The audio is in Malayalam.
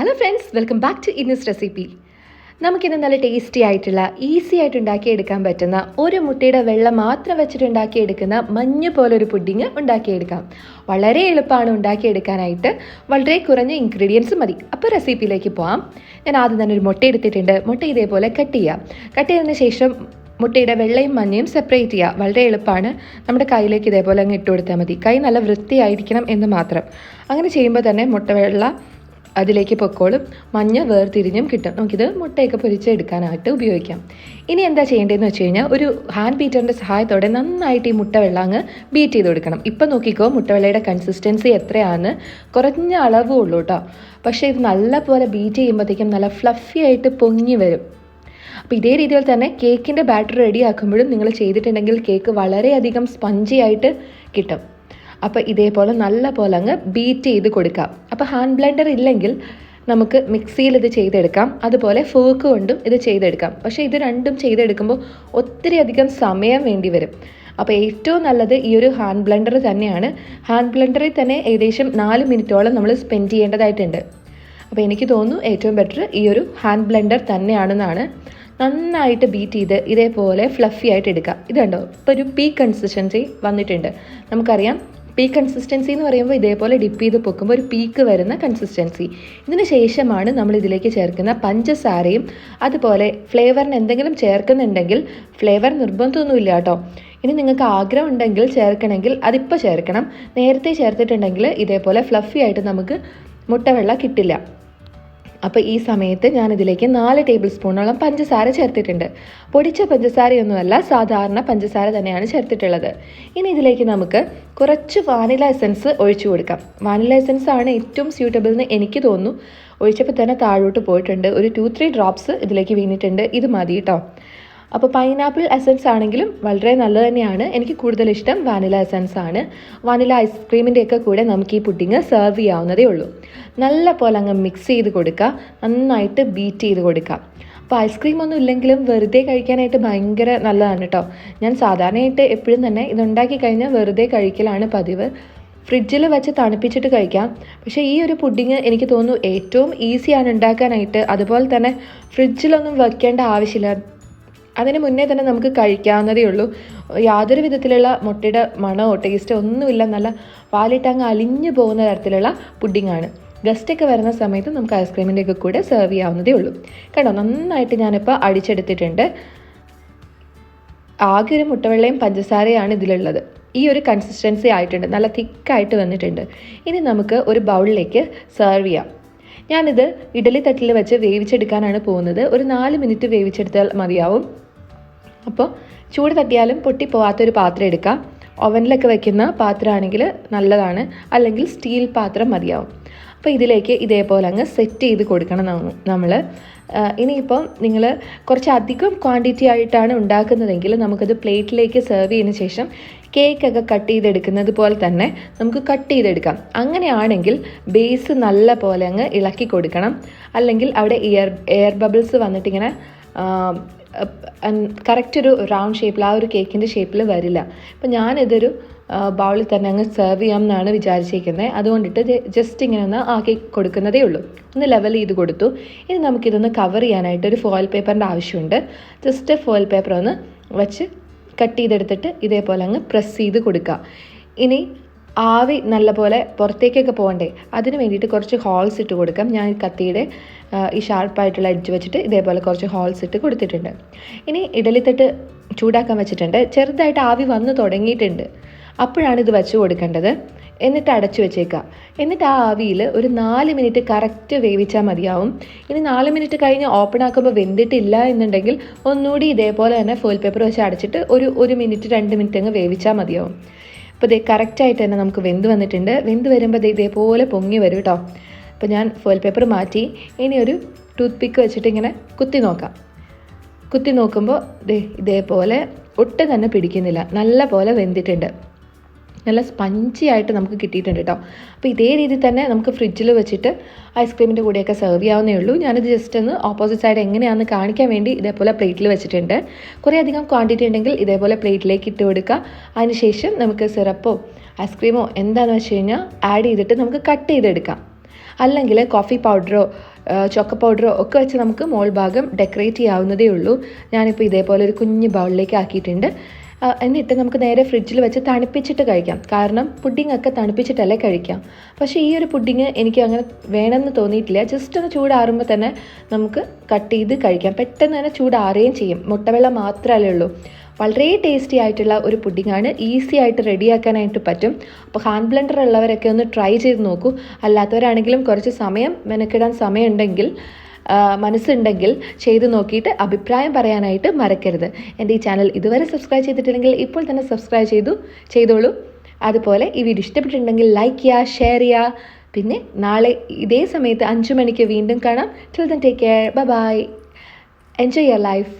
Hello friends, welcome back to Inna's recipe. നമുക്കിന്ന് നല്ല ടേസ്റ്റി ആയിട്ടുള്ള ഈസി ആയിട്ട് ഉണ്ടാക്കിയെടുക്കാൻ പറ്റുന്ന ഒരു മുട്ടയുടെ വെള്ള മാത്രം വെച്ചിട്ട് ഉണ്ടാക്കിയെടുക്കുന്ന മഞ്ഞ് പോലൊരു പുഡിങ് ഉണ്ടാക്കിയെടുക്കാം. വളരെ എളുപ്പമാണ് ഉണ്ടാക്കിയെടുക്കാനായിട്ട്, വളരെ കുറഞ്ഞ ഇൻഗ്രീഡിയൻസ് മതി. അപ്പോൾ റെസിപ്പിയിലേക്ക് പോകാം. ഞാൻ ആദ്യം തന്നെ ഒരു മുട്ട എടുത്തിട്ടുണ്ട്. മുട്ട ഇതേപോലെ കട്ട് ചെയ്തതിന് ശേഷം മുട്ടയുടെ വെള്ളയും മഞ്ഞയും സെപ്പറേറ്റ് ചെയ്യുക. വളരെ എളുപ്പമാണ്. നമ്മുടെ കയ്യിലേക്ക് ഇതേപോലെ അങ്ങ് ഇട്ട് കൊടുത്താൽ മതി. കൈ നല്ല വൃത്തിയായിരിക്കണം എന്ന് മാത്രം. അങ്ങനെ ചെയ്യുമ്പോൾ തന്നെ മുട്ട വെള്ള അതിലേക്ക് പൊക്കോളും, മഞ്ഞ വേർതിരിഞ്ഞും കിട്ടും. നമുക്കിത് മുട്ടയൊക്കെ പൊരിച്ചെടുക്കാനായിട്ട് ഉപയോഗിക്കാം. ഇനി എന്താ ചെയ്യേണ്ടതെന്ന് വെച്ച് കഴിഞ്ഞാൽ, ഒരു ഹാൻഡ് ബീറ്ററിൻ്റെ സഹായത്തോടെ നന്നായിട്ട് ഈ മുട്ട വെള്ളം അങ്ങ് ബീറ്റ് ചെയ്ത് കൊടുക്കണം. ഇപ്പം നോക്കിക്കോ, മുട്ടവെള്ളയുടെ കൺസിസ്റ്റൻസി എത്രയാണെന്ന്. കുറഞ്ഞ അളവേ ഉള്ളൂ കേട്ടോ. പക്ഷേ ഇത് നല്ലപോലെ ബീറ്റ് ചെയ്യുമ്പോഴത്തേക്കും നല്ല ഫ്ലഫി ആയിട്ട് പൊങ്ങി വരും. അപ്പോൾ ഇതേ രീതിയിൽ തന്നെ കേക്കിൻ്റെ ബാറ്റർ റെഡി ആക്കുമ്പോഴും നിങ്ങൾ ചെയ്തിട്ടുണ്ടെങ്കിൽ കേക്ക് വളരെയധികം സ്പഞ്ചി ആയിട്ട് കിട്ടും. അപ്പോൾ ഇതേപോലെ നല്ല പോലെ അങ്ങ് ബീറ്റ് ചെയ്ത് കൊടുക്കാം. അപ്പോൾ ഹാൻഡ് ബ്ലെൻഡർ ഇല്ലെങ്കിൽ നമുക്ക് മിക്സിയിൽ ഇത് ചെയ്തെടുക്കാം. അതുപോലെ ഫോർക്ക് കൊണ്ടും ഇത് ചെയ്തെടുക്കാം. പക്ഷേ ഇത് രണ്ടും ചെയ്തെടുക്കുമ്പോൾ ഒത്തിരി അധികം സമയം വേണ്ടി വരും. അപ്പോൾ ഏറ്റവും നല്ലത് ഈ ഒരു ഹാൻഡ് ബ്ലെൻഡർ തന്നെയാണ്. ഹാൻഡ് ബ്ലെൻഡറിൽ തന്നെ ഏകദേശം 4 മിനിറ്റോളം നമ്മൾ സ്പെൻഡ് ചെയ്യേണ്ടതായിട്ടുണ്ട്. അപ്പോൾ എനിക്ക് തോന്നുന്നു ഏറ്റവും ബെറ്റർ ഈ ഒരു ഹാൻഡ് ബ്ലെൻഡർ തന്നെയാണെന്നാണ്. നന്നായിട്ട് ബീറ്റ് ചെയ്ത് ഇതേപോലെ ഫ്ലഫി ആയിട്ട് എടുക്കുക. ഇത് കണ്ടോ, ഇപ്പോൾ ഒരു പീ കൺസിസ്റ്റൻസി വന്നിട്ടുണ്ട്. നമുക്കറിയാം, പീ കൺസിസ്റ്റൻസി എന്ന് പറയുമ്പോൾ ഇതേപോലെ ഡിപ്പ് ചെയ്ത് പൊക്കുമ്പോൾ ഒരു പീക്ക് വരുന്ന കൺസിസ്റ്റൻസി. ഇതിന് ശേഷമാണ് നമ്മൾ ഇതിലേക്ക് ചേർക്കുന്ന പഞ്ചസാരയും അതുപോലെ ഫ്ലേവറിന് എന്തെങ്കിലും ചേർക്കുന്നുണ്ടെങ്കിൽ, ഫ്ലേവർ നിർബന്ധമൊന്നുമില്ല കേട്ടോ. ഇനി നിങ്ങൾക്ക് ആഗ്രഹം ഉണ്ടെങ്കിൽ ചേർക്കണമെങ്കിൽ അതിപ്പോൾ ചേർക്കണം. നേരത്തെ ചേർത്തിട്ടുണ്ടെങ്കിൽ ഇതേപോലെ ഫ്ലഫി ആയിട്ട് നമുക്ക് മുട്ടവെള്ള കിട്ടില്ല. അപ്പോൾ ഈ സമയത്ത് ഞാനിതിലേക്ക് 4 ടേബിൾ സ്പൂണോളം പഞ്ചസാര ചേർത്തിട്ടുണ്ട്. പൊടിച്ച പഞ്ചസാരയൊന്നുമല്ല, സാധാരണ പഞ്ചസാര തന്നെയാണ് ചേർത്തിട്ടുള്ളത്. ഇനി ഇതിലേക്ക് നമുക്ക് കുറച്ച് വാനില എസൻസ് ഒഴിച്ചു കൊടുക്കാം. വാനില എസൻസ് ആണ് ഏറ്റവും സ്യൂട്ടബിൾ എന്ന് എനിക്ക് തോന്നുന്നു. ഒഴിച്ചപ്പോൾ തന്നെ താഴോട്ട് പോയിട്ടുണ്ട്. ഒരു 2-3 ഡ്രോപ്സ് ഇതിലേക്ക് വീണിട്ടുണ്ട്. ഇത് മതി കേട്ടോ. അപ്പോൾ പൈനാപ്പിൾ എസൻസ് ആണെങ്കിലും വളരെ നല്ലത് തന്നെയാണ്. എനിക്ക് കൂടുതൽ ഇഷ്ടം വാനില എസൻസ് ആണ്. വാനില ഐസ്ക്രീമിൻ്റെയൊക്കെ കൂടെ നമുക്ക് ഈ പുഡിങ് സെർവ് ചെയ്യാവുന്നതേ ഉള്ളൂ. നല്ല പോലെ അങ്ങ് മിക്സ് ചെയ്ത് കൊടുക്കുക, നന്നായിട്ട് ബീറ്റ് ചെയ്ത് കൊടുക്കുക. അപ്പോൾ ഐസ്ക്രീം ഒന്നും ഇല്ലെങ്കിലും വെറുതെ കഴിക്കാനായിട്ട് ഭയങ്കര നല്ലതാണ് കേട്ടോ. ഞാൻ സാധാരണയായിട്ട് എപ്പോഴും തന്നെ ഇതുണ്ടാക്കി കഴിഞ്ഞാൽ വെറുതെ കഴിക്കലാണ് പതിവ്. ഫ്രിഡ്ജിൽ വെച്ച് തണുപ്പിച്ചിട്ട് കഴിക്കാം. പക്ഷേ ഈ ഒരു പുഡിങ് എനിക്ക് തോന്നുന്നു ഏറ്റവും ഈസിയാണ് ഉണ്ടാക്കാനായിട്ട്. അതുപോലെ തന്നെ ഫ്രിഡ്ജിലൊന്നും വെക്കേണ്ട ആവശ്യമില്ല. അതിന് മുന്നേ തന്നെ നമുക്ക് കഴിക്കാവുന്നതേ ഉള്ളൂ. യാതൊരു വിധത്തിലുള്ള മുട്ടയുടെ മണമോ ടേസ്റ്റോ ഒന്നുമില്ല. നല്ല പാലിട്ടങ്ങ് അലിഞ്ഞു പോകുന്ന തരത്തിലുള്ള പുഡിങ്ങാണ്. ഗസ്റ്റൊക്കെ വരുന്ന സമയത്ത് നമുക്ക് ഐസ്ക്രീമിൻ്റെയൊക്കെ കൂടെ സെർവ് ചെയ്യാവുന്നതേ ഉള്ളൂ. കണ്ടോ, നന്നായിട്ട് ഞാനിപ്പോൾ അടിച്ചെടുത്തിട്ടുണ്ട്. ആകെ ഒരു മുട്ടവെള്ളയും പഞ്ചസാരയാണ് ഇതിലുള്ളത്. ഈ ഒരു കൺസിസ്റ്റൻസി ആയിട്ടുണ്ട്, നല്ല തിക്കായിട്ട് വന്നിട്ടുണ്ട്. ഇനി നമുക്ക് ഒരു ബൗളിലേക്ക് സെർവ് ചെയ്യാം. ഞാനിത് ഇഡലി തട്ടിൽ വെച്ച് വേവിച്ചെടുക്കാനാണ് പോകുന്നത്. ഒരു 4 മിനിറ്റ് വേവിച്ചെടുത്താൽ മതിയാവും. അപ്പോൾ ചൂട് തട്ടിയാലും പൊട്ടിപ്പോവാത്തൊരു പാത്രം എടുക്കാം. ഓവനിലൊക്കെ വയ്ക്കുന്ന പാത്രമാണെങ്കിൽ നല്ലതാണ്, അല്ലെങ്കിൽ സ്റ്റീൽ പാത്രം മതിയാവും. അപ്പോൾ ഇതിലേക്ക് ഇതേപോലെ അങ്ങ് സെറ്റ് ചെയ്ത് കൊടുക്കണം നമ്മൾ. ഇനിയിപ്പം നിങ്ങൾ കുറച്ചധികം ക്വാണ്ടിറ്റി ആയിട്ടാണ് ഉണ്ടാക്കുന്നതെങ്കിൽ നമുക്കത് പ്ലേറ്റിലേക്ക് സെർവ് ചെയ്യുന്ന ശേഷം കേക്കൊക്കെ കട്ട് ചെയ്തെടുക്കുന്നത് പോലെ തന്നെ നമുക്ക് കട്ട് ചെയ്തെടുക്കാം. അങ്ങനെയാണെങ്കിൽ ബേസ് നല്ല പോലെ അങ്ങ് ഇളക്കി കൊടുക്കണം. അല്ലെങ്കിൽ അവിടെ എയർ ബബിൾസ് വന്നിട്ടിങ്ങനെ കറക്റ്റ് ഒരു റൗണ്ട് ഷേപ്പിൽ, ആ ഒരു കേക്കിൻ്റെ ഷേപ്പിൽ വരില്ല. അപ്പം ഞാനിതൊരു ബൗളിൽ തന്നെ അങ്ങ് സെർവ് ചെയ്യാമെന്നാണ് വിചാരിച്ചിരിക്കുന്നത്. അതുകൊണ്ടിട്ട് ജസ്റ്റ് ഇങ്ങനെ ഒന്ന് ആക്കി കൊടുക്കുന്നതേ ഉള്ളൂ. ഒന്ന് ലെവൽ ചെയ്ത് കൊടുത്തു. ഇനി നമുക്കിതൊന്ന് കവർ ചെയ്യാനായിട്ട് ഒരു ഫോയിൽ പേപ്പറിൻ്റെ ആവശ്യമുണ്ട്. ജസ്റ്റ് ഫോയിൽ പേപ്പർ ഒന്ന് വെച്ച് കട്ട് ചെയ്തെടുത്തിട്ട് ഇതേപോലെ അങ്ങ് പ്രസ് ചെയ്ത് കൊടുക്കുക. ഇനി ആവി നല്ലപോലെ പുറത്തേക്കൊക്കെ പോകണ്ടേ, അതിന് വേണ്ടിയിട്ട് കുറച്ച് ഹോൾസ് ഇട്ട് കൊടുക്കാം. ഞാൻ കത്തിയുടെ ഈ ഷാർപ്പായിട്ടുള്ള എഡ്ജ് വെച്ചിട്ട് ഇതേപോലെ കുറച്ച് ഹോൾസ് ഇട്ട് കൊടുത്തിട്ടുണ്ട്. ഇനി ഇഡലിത്തട്ട് ചൂടാക്കാൻ വെച്ചിട്ടുണ്ട്. ചെറുതായിട്ട് ആവി വന്ന് തുടങ്ങിയിട്ടുണ്ട്. അപ്പോഴാണ് ഇത് വെച്ച് കൊടുക്കേണ്ടത്. എന്നിട്ട് അടച്ചു വെച്ചേക്കുക. എന്നിട്ട് ആ ആവിയിൽ ഒരു 4 മിനിറ്റ് കറക്റ്റ് വേവിച്ചാൽ മതിയാവും. ഇനി 4 മിനിറ്റ് കഴിഞ്ഞ് ഓപ്പൺ ആക്കുമ്പോൾ വെന്തിട്ടില്ല എന്നുണ്ടെങ്കിൽ ഒന്നുകൂടി ഇതേപോലെ തന്നെ ഫോയിൽ പേപ്പർ വെച്ച് അടച്ചിട്ട് ഒരു 1 മിനിറ്റ് 2 മിനിറ്റ് അങ്ങ് വേവിച്ചാൽ മതിയാവും. അപ്പോൾ ഇത് കറക്റ്റായിട്ട് തന്നെ നമുക്ക് വെന്ത് വന്നിട്ടുണ്ട്. വെന്ത് വരുമ്പോൾ ഇതേപോലെ പൊങ്ങി വരും കേട്ടോ. അപ്പോൾ ഞാൻ ഫോയിൽ പേപ്പർ മാറ്റി ഇനി ഒരു ടൂത്ത് പിക്ക് വെച്ചിട്ട് ഇങ്ങനെ കുത്തി നോക്കാം. കുത്തി നോക്കുമ്പോൾ ഇതേപോലെ ഒട്ടും തന്നെ പിടിക്കുന്നില്ല, നല്ല പോലെ വെന്തിട്ടുണ്ട്. നല്ല സ്പഞ്ചി ആയിട്ട് നമുക്ക് കിട്ടിയിട്ടുണ്ട് കേട്ടോ. അപ്പോൾ ഇതേ രീതിയിൽ തന്നെ നമുക്ക് ഫ്രിഡ്ജിൽ വെച്ചിട്ട് ഐസ്ക്രീമിൻ്റെ കൂടെയൊക്കെ സെർവ് ചെയ്യാവുന്നേ ഉള്ളൂ. ഞാനിത് ജസ്റ്റ് ഒന്ന് ഓപ്പോസിറ്റ് സൈഡ് എങ്ങനെയാണെന്ന് കാണിക്കാൻ വേണ്ടി ഇതേപോലെ പ്ലേറ്റിൽ വെച്ചിട്ടുണ്ട്. കുറേ അധികം ക്വാണ്ടിറ്റി ഉണ്ടെങ്കിൽ ഇതേപോലെ പ്ലേറ്റിലേക്ക് ഇട്ട് കൊടുക്കുക. അതിനുശേഷം നമുക്ക് സിറപ്പോ ഐസ്ക്രീമോ എന്താണെന്ന് വെച്ച് കഴിഞ്ഞാൽ ആഡ് ചെയ്തിട്ട് നമുക്ക് കട്ട് ചെയ്തെടുക്കാം. അല്ലെങ്കിൽ കോഫി പൗഡറോ ചോക്ക പൗഡറോ ഒക്കെ വെച്ച് നമുക്ക് മോൾ ഭാഗം ഡെക്കറേറ്റ് ചെയ്യാവുന്നതേ ഉള്ളൂ. ഞാനിപ്പോൾ ഇതേപോലെ ഒരു കുഞ്ഞ് ബൗളിലേക്ക് ആക്കിയിട്ടുണ്ട്. എന്നിട്ട് നമുക്ക് നേരെ ഫ്രിഡ്ജിൽ വെച്ച് തണുപ്പിച്ചിട്ട് കഴിക്കാം. കാരണം പുഡിംഗ് ഒക്കെ തണുപ്പിച്ചിട്ടല്ലേ കഴിക്കാം. പക്ഷേ ഈ ഒരു പുഡിംഗ് എനിക്ക് അങ്ങനെ വേണമെന്ന് തോന്നിയിട്ടില്ല. ജസ്റ്റ് ഒന്ന് ചൂടാറുമ്പോൾ തന്നെ നമുക്ക് കട്ട് ചെയ്ത് കഴിക്കാം. പെട്ടെന്ന് തന്നെ ചൂടാറുകയും ചെയ്യും. മുട്ടവെള്ളം മാത്രമല്ലേ ഉള്ളൂ. വളരെ ടേസ്റ്റി ആയിട്ടുള്ള ഒരു പുഡിങ്ങാണ്. ഈസി ആയിട്ട് റെഡിയാക്കാനായിട്ട് പറ്റും. അപ്പോൾ ഹാൻഡ് ബ്ലെൻഡർ ഉള്ളവരൊക്കെ ഒന്ന് ട്രൈ ചെയ്ത് നോക്കൂ. അല്ലാത്തവരാണെങ്കിലും കുറച്ച് സമയം മെനക്കിടാൻ സമയമുണ്ടെങ്കിൽ മനസ്സുണ്ടെങ്കിൽ ചെയ്ത് നോക്കിയിട്ട് അഭിപ്രായം പറയാനായിട്ട് മറക്കരുത്. എൻ്റെ ഈ ചാനൽ ഇതുവരെ സബ്സ്ക്രൈബ് ചെയ്തിട്ടില്ലെങ്കിൽ ഇപ്പോൾ തന്നെ സബ്സ്ക്രൈബ് ചെയ്തോളൂ. അതുപോലെ ഈ വീഡിയോ ഇഷ്ടപ്പെട്ടിട്ടുണ്ടെങ്കിൽ ലൈക്ക് ചെയ്യുക, ഷെയർ ചെയ്യുക. പിന്നെ നാളെ ഇതേ സമയത്ത് 5 മണിക്ക് വീണ്ടും കാണാം. Till then take care. Bye bye. Enjoy your life.